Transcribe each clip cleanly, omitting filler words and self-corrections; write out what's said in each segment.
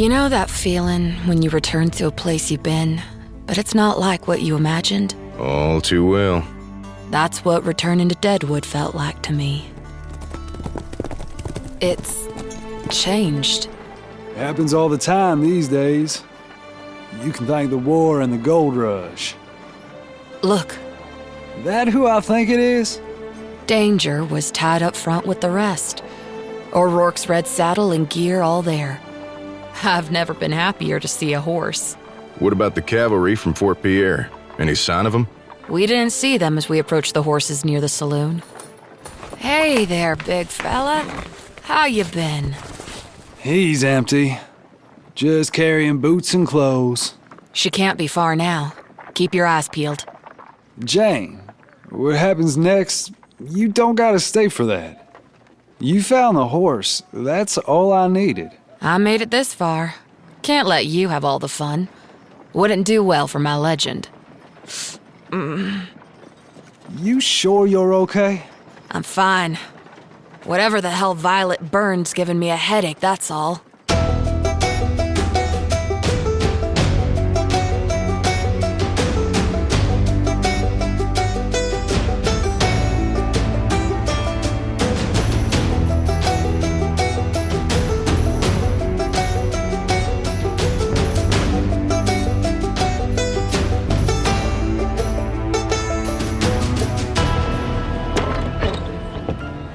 You know that feeling when you return to a place you've been, but it's not like what you imagined? All too well. That's what returning to Deadwood felt like to me. It's changed. Happens all the time these days. You can thank the war and the gold rush. Look. That who I think it is? Danger was tied up front with the rest. O'Rourke's red saddle and gear all there. I've never been happier to see a horse. What about the cavalry from Fort Pierre? Any sign of them? We didn't see them as we approached the horses near the saloon. Hey there, big fella. How you been? He's empty. Just carrying boots and clothes. She can't be far now. Keep your eyes peeled. Jane, what happens next, you don't gotta stay for that. You found the horse. That's all I needed. I made it this far. Can't let you have all the fun. Wouldn't do well for my legend. You sure you're okay? I'm fine. Whatever the hell Violet Burns giving me a headache, that's all.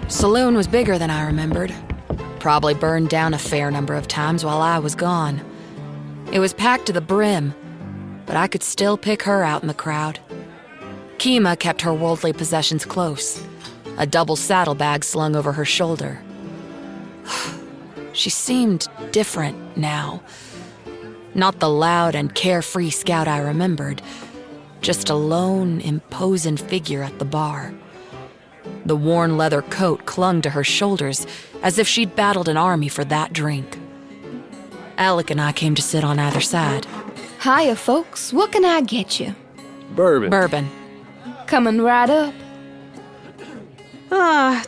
Saloon was bigger than I remembered. Probably burned down a fair number of times while I was gone. It was packed to the brim, but I could still pick her out in the crowd. Keema kept her worldly possessions close, a double saddlebag slung over her shoulder. She seemed different now. Not the loud and carefree scout I remembered, just a lone, imposing figure at the bar. The worn leather coat clung to her shoulders as if she'd battled an army for that drink. Elick and I came to sit on either side. Hiya, folks. What can I get you? Bourbon. Coming right up.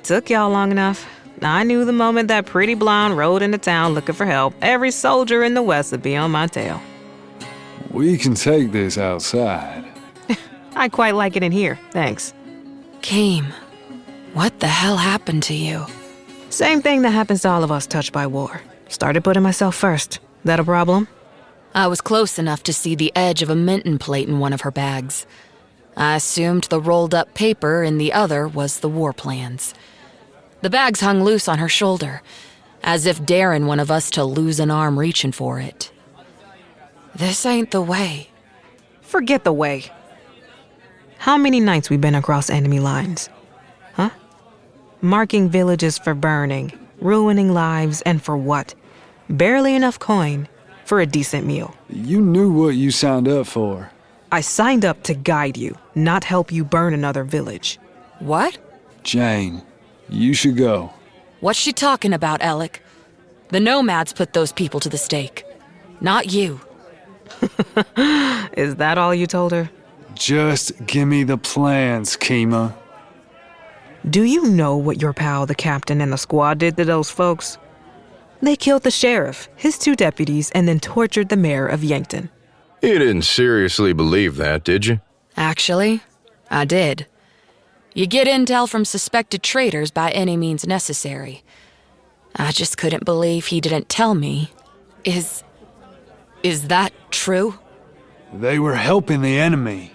Took y'all long enough. I knew the moment that pretty blonde rode into town looking for help, every soldier in the West would be on my tail. We can take this outside. I quite like it in here, thanks. Keem, what the hell happened to you? Same thing that happens to all of us touched by war. Started putting myself first. That a problem? I was close enough to see the edge of a Minton plate in one of her bags. I assumed the rolled-up paper in the other was the war plans. The bags hung loose on her shoulder, as if daring one of us to lose an arm reaching for it. This ain't the way. Forget the way. How many nights we been across enemy lines? Huh? Marking villages for burning, ruining lives, and for what? Barely enough coin for a decent meal. You knew what you signed up for. I signed up to guide you, not help you burn another village. What? Jane, you should go. What's she talking about, Elick? The nomads put those people to the stake. Not you. Is that all you told her? Just give me the plans, Keema. Do you know what your pal, the captain, and the squad did to those folks? They killed the sheriff, his 2 deputies, and then tortured the mayor of Yankton. You didn't seriously believe that, did you? Actually, I did. You get intel from suspected traitors by any means necessary. I just couldn't believe he didn't tell me. Is that true? They were helping the enemy.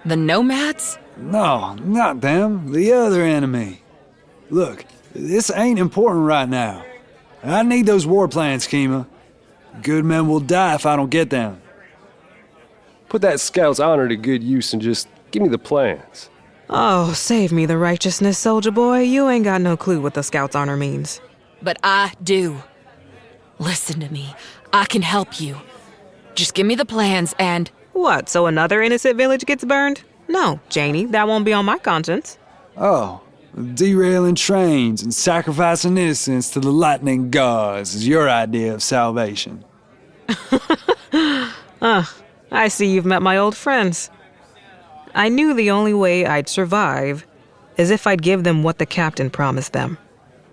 The nomads? No, not them. The other enemy. Look, this ain't important right now. I need those war plans, Keema. Good men will die if I don't get them. Put that scout's honor to good use and just give me the plans. Oh, save me the righteousness, soldier boy. You ain't got no clue what the scout's honor means. But I do. Listen to me. I can help you. Just give me the plans and... What, so another innocent village gets burned? No, Janie, that won't be on my conscience. Oh, derailing trains and sacrificing innocents to the lightning gods is your idea of salvation. I see you've met my old friends. I knew the only way I'd survive is if I'd give them what the captain promised them.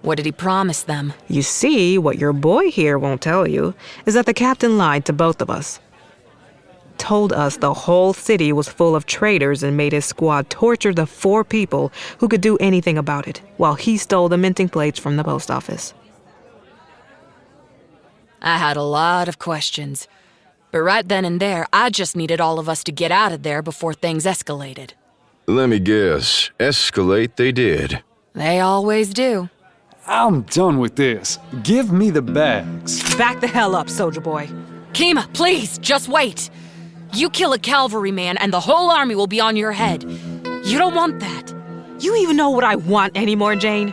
What did he promise them? You see, what your boy here won't tell you is that the captain lied to both of us. Told us the whole city was full of traitors and made his squad torture the 4 people who could do anything about it, while he stole the minting plates from the post office. I had a lot of questions. But right then and there, I just needed all of us to get out of there before things escalated. Let me guess. Escalate they did. They always do. I'm done with this. Give me the bags. Back the hell up, soldier boy. Keema, please, just wait. You kill a cavalryman and the whole army will be on your head. You don't want that. You even know what I want anymore, Jane?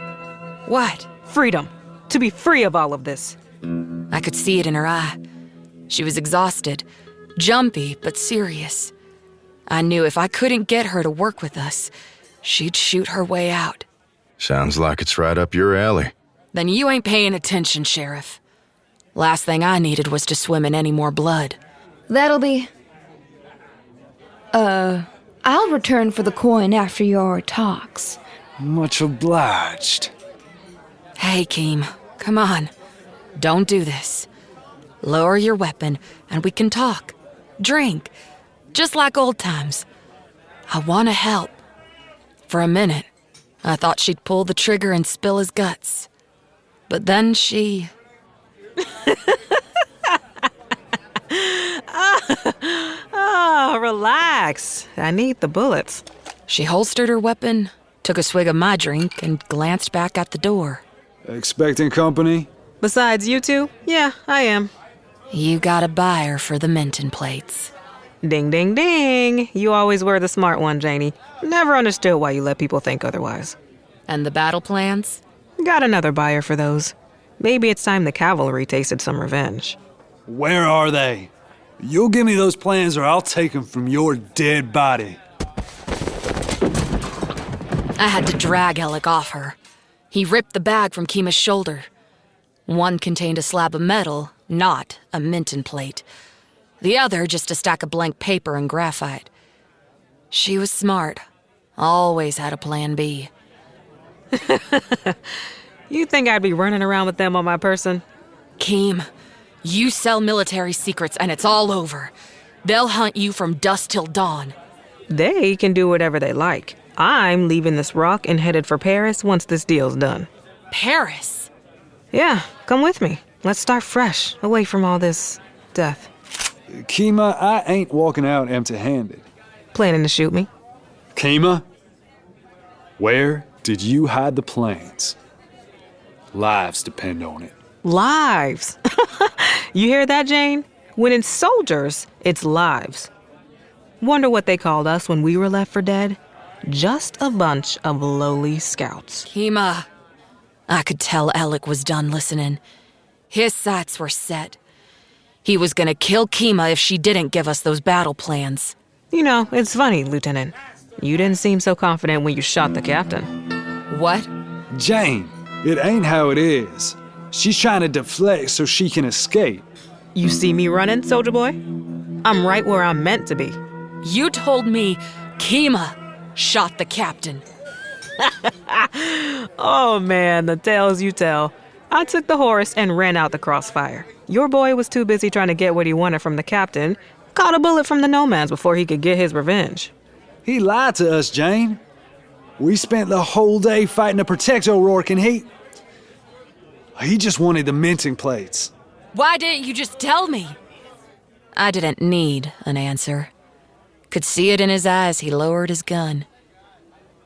What? Freedom. To be free of all of this. I could see it in her eye. She was exhausted, jumpy, but serious. I knew if I couldn't get her to work with us, she'd shoot her way out. Sounds like it's right up your alley. Then you ain't paying attention, Sheriff. Last thing I needed was to swim in any more blood. That'll be... I'll return for the coin after your talks. Much obliged. Hey, Keem, come on. Don't do this. Lower your weapon, and we can talk. Drink. Just like old times. I want to help. For a minute, I thought she'd pull the trigger and spill his guts. But then she... Oh, relax. I need the bullets. She holstered her weapon, took a swig of my drink, and glanced back at the door. Expecting company? Besides you two? Yeah, I am. You got a buyer for the Minton plates. Ding, ding, ding. You always were the smart one, Janie. Never understood why you let people think otherwise. And the battle plans? Got another buyer for those. Maybe it's time the cavalry tasted some revenge. Where are they? You'll give me those plans or I'll take them from your dead body. I had to drag Elick off her. He ripped the bag from Keema's shoulder. One contained a slab of metal, not a Minton plate. The other just a stack of blank paper and graphite. She was smart. Always had a plan B. You think I'd be running around with them on my person? Keem, you sell military secrets and it's all over. They'll hunt you from dusk till dawn. They can do whatever they like. I'm leaving this rock and headed for Paris once this deal's done. Paris? Yeah, come with me. Let's start fresh, away from all this death. Keema, I ain't walking out empty-handed. Planning to shoot me? Keema? Where did you hide the plans? Lives depend on it. Lives. You hear that, Jane? When it's soldiers, it's lives. Wonder what they called us when we were left for dead? Just a bunch of lowly scouts. Keema. I could tell Elick was done listening. His sights were set. He was gonna kill Keema if she didn't give us those battle plans. You know, it's funny, Lieutenant. You didn't seem so confident when you shot the captain. What? Jane, it ain't how it is. She's trying to deflect so she can escape. You see me running, soldier boy? I'm right where I'm meant to be. You told me Keema shot the captain. Oh man, the tales you tell. I took the horse and ran out the crossfire. Your boy was too busy trying to get what he wanted from the captain. Caught a bullet from the nomads before he could get his revenge. He lied to us, Jane. We spent the whole day fighting to protect O'Rourke and he just wanted the minting plates. Why didn't you just tell me? I didn't need an answer. Could see it in his eyes. He lowered his gun.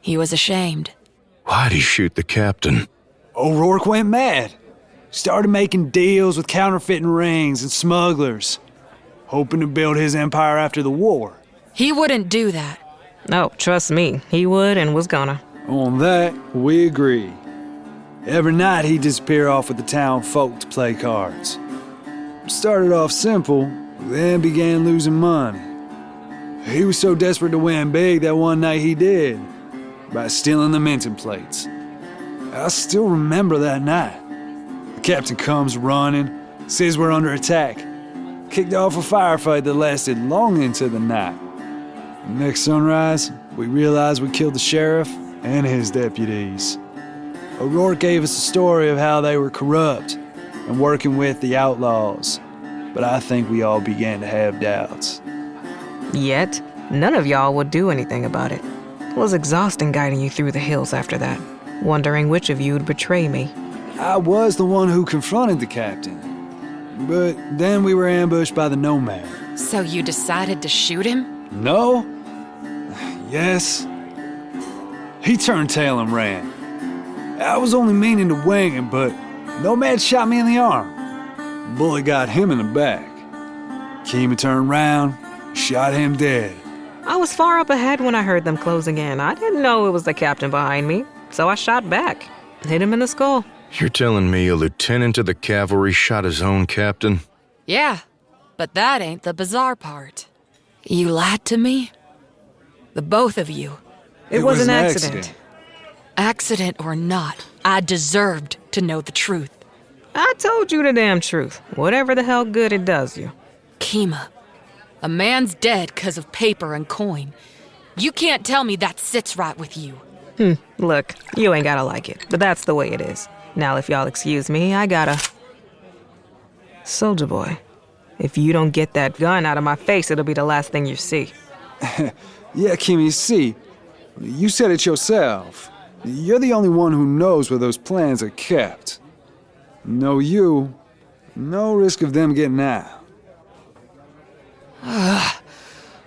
He was ashamed. Why'd he shoot the captain? O'Rourke went mad. Started making deals with counterfeiting rings and smugglers, hoping to build his empire after the war. He wouldn't do that. Oh, trust me, he would and was gonna. On that, we agree. Every night he'd disappear off with the town folk to play cards. Started off simple, then began losing money. He was so desperate to win big that one night he did, by stealing the minting plates. I still remember that night. The captain comes running, says we're under attack. Kicked off a firefight that lasted long into the night. Next sunrise, we realized we killed the sheriff and his deputies. O'Rourke gave us a story of how they were corrupt and working with the outlaws, but I think we all began to have doubts. Yet, none of y'all would do anything about it. It was exhausting guiding you through the hills after that, wondering which of you would betray me. I was the one who confronted the captain, but then we were ambushed by the nomad. So you decided to shoot him? No? Yes. He turned tail and ran. I was only meaning to wing him, but Nomad shot me in the arm. Bullet got him in the back. Keema turned round, shot him dead. I was far up ahead when I heard them closing in. I didn't know it was the captain behind me, so I shot back. Hit him in the skull. You're telling me a lieutenant of the cavalry shot his own captain? Yeah, but that ain't the bizarre part. You lied to me? The both of you. It was an accident. Accident or not, I deserved to know the truth. I told you the damn truth. Whatever the hell good it does you. Keema, a man's dead 'cause of paper and coin. You can't tell me that sits right with you. Look, you ain't gotta like it, but that's the way it is. Now, if y'all excuse me, I gotta... Soldier boy, if you don't get that gun out of my face, it'll be the last thing you see. Yeah, Keema, see, you said it yourself. You're the only one who knows where those plans are kept. No you, no risk of them getting out.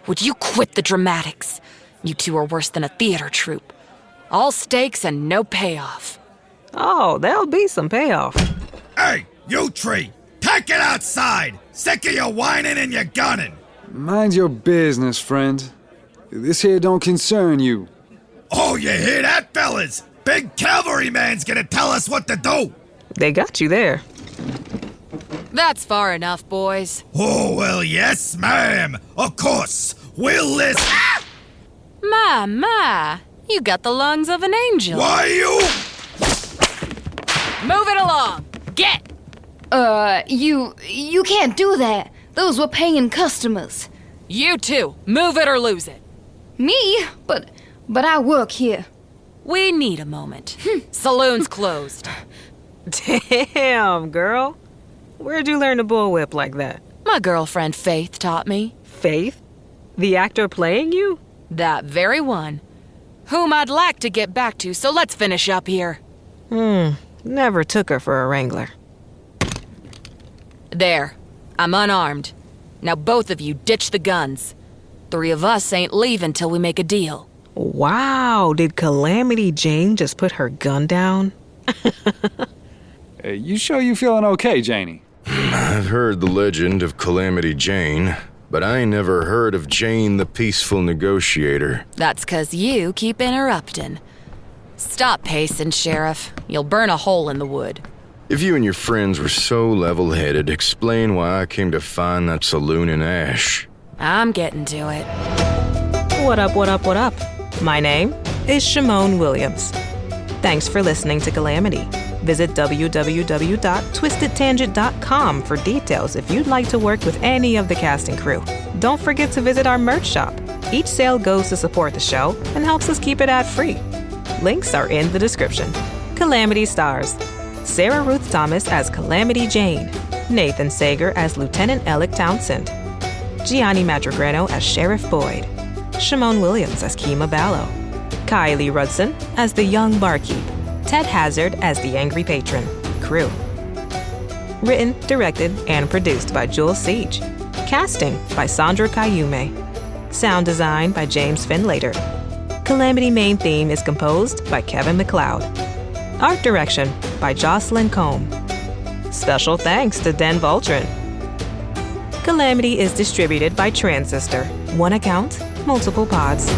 Would you quit the dramatics? You two are worse than a theater troupe. All stakes and no payoff. Oh, there'll be some payoff. Hey, you three! Take it outside! Sick of your whining and your gunning! Mind your business, friend. This here don't concern you. Oh, you hear that, fellas? Big cavalryman's gonna tell us what to do! They got you there. That's far enough, boys. Oh, well, yes, ma'am. Of course. We'll listen. My, you got the lungs of an angel. Why you? Move it along. Get! You can't do that. Those were paying customers. You too. Move it or lose it. Me? But I work here. We need a moment. Saloon's closed. Damn, girl. Where'd you learn to bullwhip like that? My girlfriend Faith taught me. Faith? The actor playing you? That very one. Whom I'd like to get back to, so let's finish up here. Never took her for a wrangler. There. I'm unarmed. Now both of you ditch the guns. 3 of us ain't leaving till we make a deal. Wow, did Calamity Jane just put her gun down? Hey, you sure you feeling okay, Gianni? I've heard the legend of Calamity Jane, but I ain't never heard of Jane the Peaceful Negotiator. That's 'cause you keep interrupting. Stop pacing, Sheriff. You'll burn a hole in the wood. If you and your friends were so level-headed, explain why I came to find that saloon in Ash. I'm getting to it. What up, what up, what up? My name is Shamon Williams. Thanks for listening to Calamity. Visit www.twistedtangent.com for details if you'd like to work with any of the cast and crew. Don't forget to visit our merch shop. Each sale goes to support the show and helps us keep it ad-free. Links are in the description. Calamity stars: Sarah Ruth Thomas as Calamity Jane, Nathan Sager as Lieutenant Elick Townsend, Gianni Matragrano as Sheriff Boyd, Shamon Williams as Keema Ballo, Kylie Rutzen as the young Barkeep, Ted Hazard as the angry patron. Crew. Written, directed, and produced by Jules Siege. Casting by Sandra Kyuumei. Sound design by James Findlater. Calamity main theme is composed by Kevin MacLeod. Art direction by Jocelyn Combe. Special thanks to Den Valdron. Calamity is distributed by Transistor. One account, multiple pods.